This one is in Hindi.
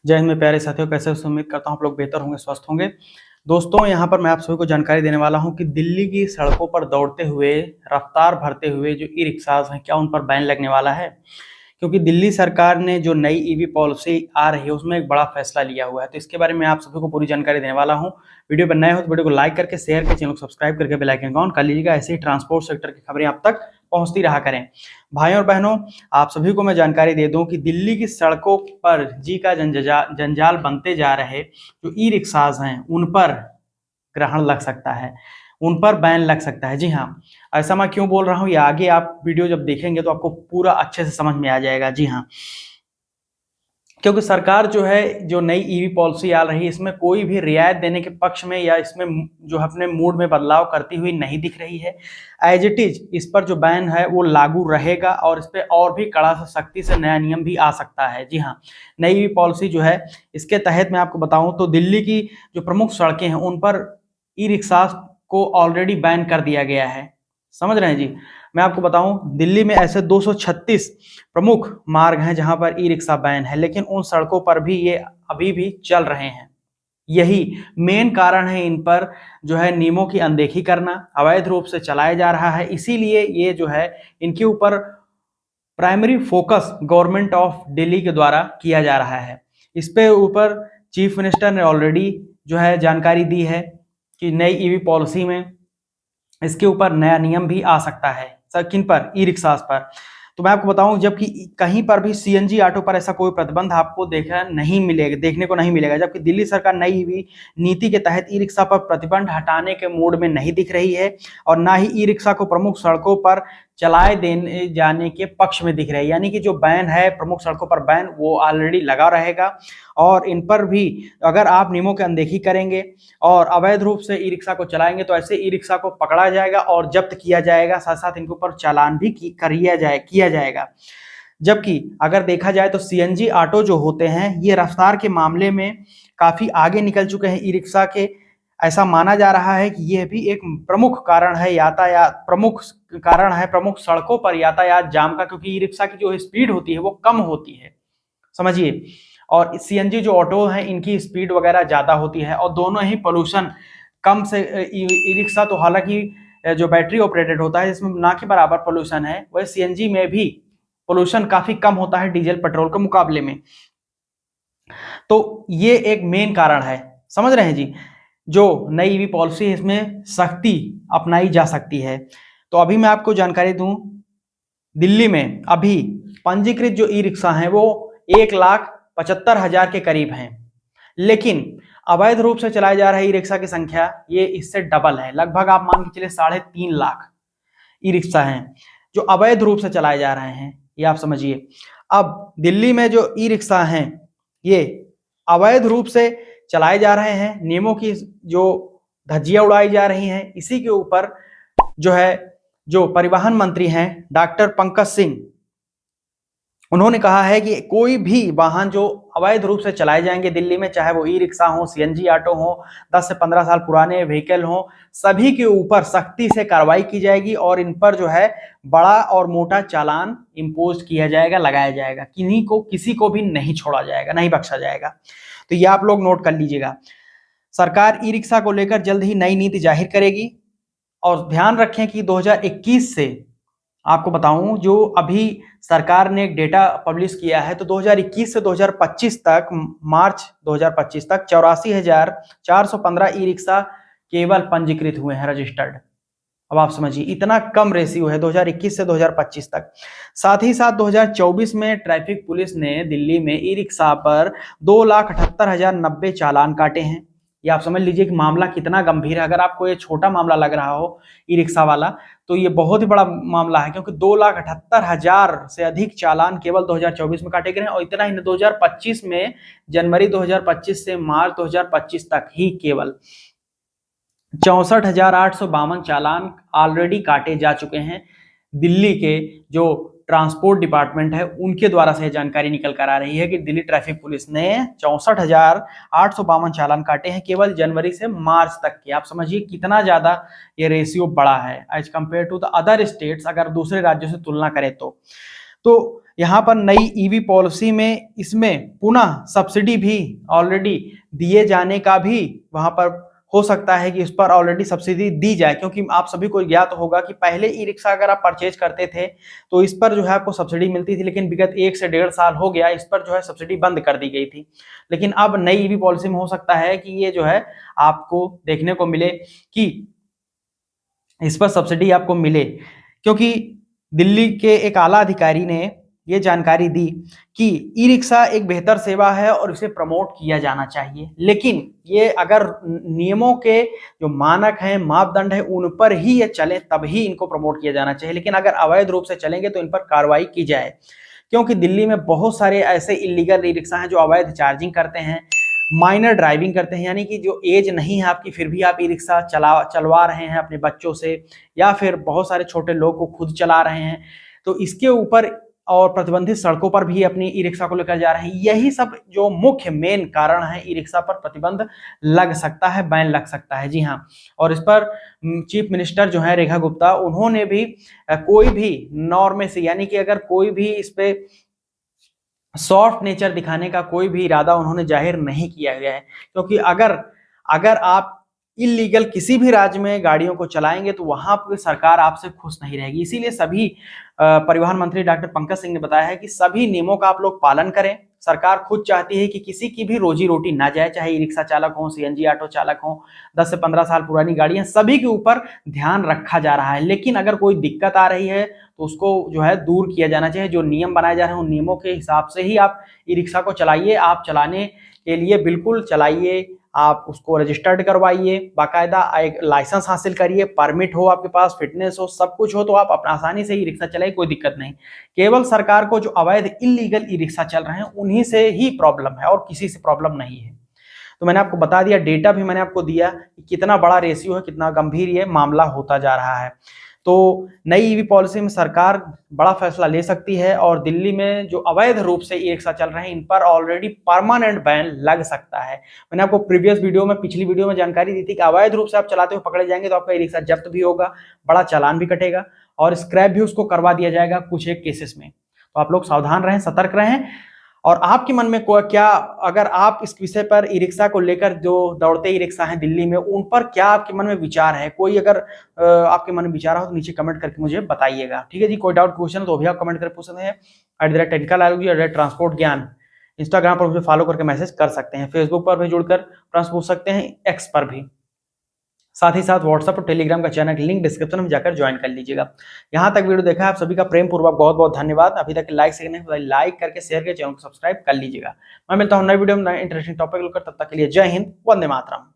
जय हिंद मेरे प्यारे साथियों, कैसे हो? उम्मीद करता हूँ आप लोग बेहतर होंगे, स्वस्थ होंगे। दोस्तों, यहाँ पर मैं आप सभी को जानकारी देने वाला हूँ कि दिल्ली की सड़कों पर दौड़ते हुए, रफ्तार भरते हुए जो ई रिक्शाज हैं, क्या उन पर बैन लगने वाला है? क्योंकि दिल्ली सरकार ने जो नई ईवी पॉलिसी आ रही है उसमें एक बड़ा फैसला लिया हुआ है, तो इसके बारे में आप सभी को पूरी जानकारी देने वाला हूं। वीडियो पर नए हो तो वीडियो को लाइक करके, शेयर करके, चैनल को सब्सक्राइब करके बेल आइकन ऑन कर लीजिएगा। ऐसे ही ट्रांसपोर्ट सेक्टर की खबरें आप तक पहुंचती रहा करें। भाइयों और बहनों, आप सभी को मैं जानकारी दे दूं कि दिल्ली की सड़कों पर जी का जंजाल बनते जा रहे जो ई रिक्शाज हैं उन पर ग्रहण लग सकता है, उन पर बैन लग सकता है। जी हाँ, ऐसा मैं क्यों बोल रहा हूँ, ये आगे आप वीडियो जब देखेंगे तो आपको पूरा अच्छे से समझ में आ जाएगा। जी हाँ, क्योंकि सरकार जो है, जो नई ईवी पॉलिसी आ रही है, इसमें कोई भी रियायत देने के पक्ष में या इसमें जो अपने मूड में बदलाव करती हुई नहीं दिख रही है। एज इट इज इस पर जो बैन है वो लागू रहेगा और इस पर और भी कड़ा से सख्ती से नया नियम भी आ सकता है। जी हाँ, नई ईवी पॉलिसी जो है, इसके तहत मैं आपको बताऊं तो दिल्ली की जो प्रमुख सड़कें हैं उन पर ई रिक्शा को ऑलरेडी बैन कर दिया गया है। समझ रहे हैं जी? मैं आपको बताऊं, दिल्ली में ऐसे 236 प्रमुख मार्ग हैं जहां पर ई रिक्शा बैन है, लेकिन उन सड़कों पर भी ये अभी भी चल रहे हैं। यही मेन कारण है इन पर जो है नियमों की अनदेखी करना, अवैध रूप से चलाया जा रहा है। इसीलिए ये जो है इनके ऊपर primary focus government of Delhi के द्वारा किया जा रहा है। इस पे ऊपर चीफ मिनिस्टर ने ऑलरेडी जो है जानकारी दी है कि नई ईवी पॉलिसी में इसके ऊपर नया नियम भी आ सकता है। सर, किन पर? ई रिक्शास पर। तो मैं आपको बताऊं, जबकि कहीं पर भी सीएनजी ऑटो पर ऐसा कोई प्रतिबंध आपको देखने को नहीं मिलेगा, जबकि दिल्ली सरकार नई ईवी नीति के तहत ई रिक्शा पर प्रतिबंध हटाने के मूड में नहीं दिख रही है और ना ही ई रिक्शा को प्रमुख सड़कों पर चलाए देने जाने के पक्ष में दिख रही है। यानी कि जो बैन है, प्रमुख सड़कों पर बैन, वो ऑलरेडी लगा रहेगा और इन पर भी अगर आप नियमों की अनदेखी करेंगे और अवैध रूप से ई रिक्शा को चलाएंगे तो ऐसे ई रिक्शा को पकड़ा जाएगा और जब्त किया जाएगा, साथ साथ इनके ऊपर चालान भी किया जाएगा। जबकि अगर देखा जाए तो सीएनजी ऑटो जो होते हैं ये रफ्तार के मामले में काफी आगे निकल चुके हैं ई रिक्शा के। ऐसा माना जा रहा है कि यह भी एक प्रमुख कारण है प्रमुख सड़कों पर यातायात जाम का, क्योंकि ई रिक्शा की जो स्पीड होती है वो कम होती है, समझिए, और सीएनजी जो ऑटो हैं इनकी स्पीड वगैरह ज्यादा होती है और दोनों ही पोल्यूशन कम से। ई रिक्शा तो हालांकि जो बैटरी ऑपरेटेड होता है इसमें ना के बराबर पोल्यूशन है, वह सीएनजी में भी पोल्यूशन काफी कम होता है डीजल पेट्रोल के मुकाबले में। तो ये एक मेन कारण है, समझ रहे हैं जी? जो नई ईवी पॉलिसी है इसमें सख्ती अपनाई जा सकती है। तो अभी मैं आपको जानकारी दूं, दिल्ली में अभी पंजीकृत जो ई रिक्शा हैं वो 1,75,000 के करीब हैं, लेकिन अवैध रूप से चलाए जा रहे ई रिक्शा की संख्या ये इससे डबल है। लगभग आप मान के चले 3.5 लाख ई रिक्शा हैं जो अवैध रूप से चलाए जा रहे हैं, ये आप समझिए। अब दिल्ली में जो ई रिक्शा हैं ये अवैध रूप से चलाए जा रहे हैं, नियमों की जो धज्जियां उड़ाई जा रही हैं, इसी के ऊपर जो है जो परिवहन मंत्री हैं डॉक्टर पंकज सिंह, उन्होंने कहा है कि कोई भी वाहन जो अवैध रूप से चलाए जाएंगे दिल्ली में, चाहे वो ई रिक्शा हो, सीएनजी ऑटो हो, 10 से 15 साल पुराने व्हीकल हो, सभी के ऊपर सख्ती से कार्रवाई की जाएगी और इन पर जो है बड़ा और मोटा चालान इम्पोज किया जाएगा, लगाया जाएगा। किसी को भी नहीं छोड़ा जाएगा, नहीं बख्शा जाएगा। तो ये आप लोग नोट कर लीजिएगा। सरकार ई रिक्शा को लेकर जल्द ही नई नीति जाहिर करेगी और ध्यान रखें कि 2021 से आपको बताऊं, जो अभी सरकार ने एक डेटा पब्लिश किया है, तो 2021 से 2025 तक, मार्च 2025 तक 84,415 ई रिक्शा केवल पंजीकृत हुए हैं, रजिस्टर्ड। अब आप समझिए इतना कम रेशियो है 2021 से 2025 तक। साथ ही साथ 2024 में ट्रैफिक पुलिस ने दिल्ली में ई रिक्शा पर 2,78,090 चालान काटे हैं। ये आप समझ लीजिए कि मामला कितना गंभीर है। अगर आपको ये छोटा मामला लग रहा हो ई रिक्शा वाला, तो ये बहुत ही बड़ा मामला है, क्योंकि 2,78,000 से अधिक चालान केवल 2024 में काटे गए हैं और इतना ही 2025 में, जनवरी 2025 से मार्च 2025 तक ही केवल 64,852 चालान ऑलरेडी काटे जा चुके हैं। दिल्ली के जो ट्रांसपोर्ट डिपार्टमेंट है उनके द्वारा से जानकारी निकल कर आ रही है कि दिल्ली ट्रैफिक पुलिस ने 64,852 चालान काटे हैं केवल जनवरी से मार्च तक के। आप समझिए कितना ज्यादा ये रेशियो बड़ा है as compared to the other states, अगर दूसरे राज्यों से तुलना करें तो यहाँ पर नई ईवी पॉलिसी में इसमें पुनः सब्सिडी भी ऑलरेडी दिए जाने का भी वहां पर हो सकता है कि उस पर ऑलरेडी सब्सिडी दी जाए, क्योंकि आप सभी को ज्ञात होगा कि पहले ई रिक्शा अगर आप परचेज करते थे तो इस पर जो है आपको सब्सिडी मिलती थी, लेकिन विगत 1 से 1.5 साल हो गया इस पर जो है सब्सिडी बंद कर दी गई थी। लेकिन अब नई ईवी पॉलिसी में हो सकता है कि ये जो है आपको देखने को मिले कि इस पर सब्सिडी आपको मिले, क्योंकि दिल्ली के एक आला अधिकारी ने ये जानकारी दी कि ई रिक्शा एक बेहतर सेवा है और इसे प्रमोट किया जाना चाहिए, लेकिन ये अगर नियमों के जो मानक हैं, मापदंड है, उन पर ही ये चले तभी इनको प्रमोट किया जाना चाहिए। लेकिन अगर अवैध रूप से चलेंगे तो इन पर कार्रवाई की जाए, क्योंकि दिल्ली में बहुत सारे ऐसे इलीगल ई रिक्शा हैं जो अवैध चार्जिंग करते हैं, माइनर ड्राइविंग करते हैं, यानी कि जो एज नहीं है आपकी फिर भी आप ई रिक्शा चलवा रहे हैं अपने बच्चों से, या फिर बहुत सारे छोटे लोग को खुद चला रहे हैं, तो इसके ऊपर और प्रतिबंधित सड़कों पर भी अपनी ई रिक्शा को लेकर जा रहे हैं। यही सब जो मुख्य मेन कारण है, ई रिक्शा पर प्रतिबंध लग सकता है, बैन लग सकता है। जी हाँ, और इस पर चीफ मिनिस्टर जो है रेखा गुप्ता, उन्होंने भी कोई भी नॉर्मेसी, यानी कि अगर कोई भी इस पे सॉफ्ट नेचर दिखाने का कोई भी इरादा उन्होंने जाहिर नहीं किया गया है, क्योंकि अगर आप इलीगल किसी भी राज्य में गाड़ियों को चलाएंगे तो वहां पर सरकार आपसे खुश नहीं रहेगी। इसीलिए सभी परिवहन मंत्री डॉक्टर पंकज सिंह ने बताया है कि सभी नियमों का आप लोग पालन करें। सरकार खुद चाहती है कि किसी की भी रोजी रोटी ना जाए, चाहे ई रिक्शा चालक हो, सीएनजी ऑटो चालक हो, 10 से 15 साल पुरानी गाड़ियां, सभी के ऊपर ध्यान रखा जा रहा है। लेकिन अगर कोई दिक्कत आ रही है तो उसको जो है दूर किया जाना चाहिए। जो नियम बनाए जा रहे हैं उन नियमों के हिसाब से ही आप ई रिक्शा को चलाइए। आप चलाने के लिए बिल्कुल चलाइए, आप उसको रजिस्टर्ड करवाइए, बाकायदा एक लाइसेंस हासिल करिए, परमिट हो आपके पास, फिटनेस हो, सब कुछ हो, तो आप अपना आसानी से ई रिक्शा चलाइए, कोई दिक्कत नहीं। केवल सरकार को जो अवैध इलीगल ई रिक्शा चल रहे हैं उन्हीं से ही प्रॉब्लम है और किसी से प्रॉब्लम नहीं है। तो मैंने आपको बता दिया, डेटा भी मैंने आपको दिया कि कितना बड़ा रेशियो है, कितना गंभीर ये मामला होता जा रहा है। तो नई ईवी पॉलिसी में सरकार बड़ा फैसला ले सकती है और दिल्ली में जो अवैध रूप से ई रिक्शा चल रहे हैं इन पर ऑलरेडी परमानेंट बैन लग सकता है। मैंने आपको प्रीवियस वीडियो में, पिछली वीडियो में जानकारी दी थी कि अवैध रूप से आप चलाते हुए पकड़े जाएंगे तो आपका ई रिक्शा जब्त भी होगा, बड़ा चालान भी कटेगा और स्क्रैप भी उसको करवा दिया जाएगा कुछ एक केसेस में। तो आप लोग सावधान रहें, सतर्क रहें। और आपके मन में क्या, अगर आप इस विषय पर ई रिक्शा को लेकर, जो दौड़ते ई रिक्शा हैं दिल्ली में, उन पर क्या आपके मन में विचार है? कोई अगर आपके मन में विचार हो तो नीचे कमेंट करके मुझे बताइएगा, ठीक है जी। कोई डाउट क्वेश्चन तो भी आप कमेंट करके पूछ सकते हैं। @टेक्निकल ट्रांसपोर्ट ज्ञान इंस्टाग्राम पर मुझे फॉलो करके मैसेज कर सकते हैं, फेसबुक पर भी जुड़कर प्रश्न पूछ सकते हैं, एक्स पर भी। साथ ही साथ व्हाट्सएप और टेलीग्राम का चैनल लिंक डिस्क्रिप्शन में जाकर ज्वाइन कर लीजिएगा। यहाँ तक वीडियो देखा, आप सभी का प्रेम पूर्वक बहुत बहुत धन्यवाद। अभी तक लाइक से नहीं, लाइक करके शेयर करके चैनल को सब्सक्राइब कर लीजिएगा। मैं मिलता हूँ नई वीडियो में नए इंटरेस्टिंग टॉपिक लेकर, तब तक के लिए जय हिंद, वंदे मातरम।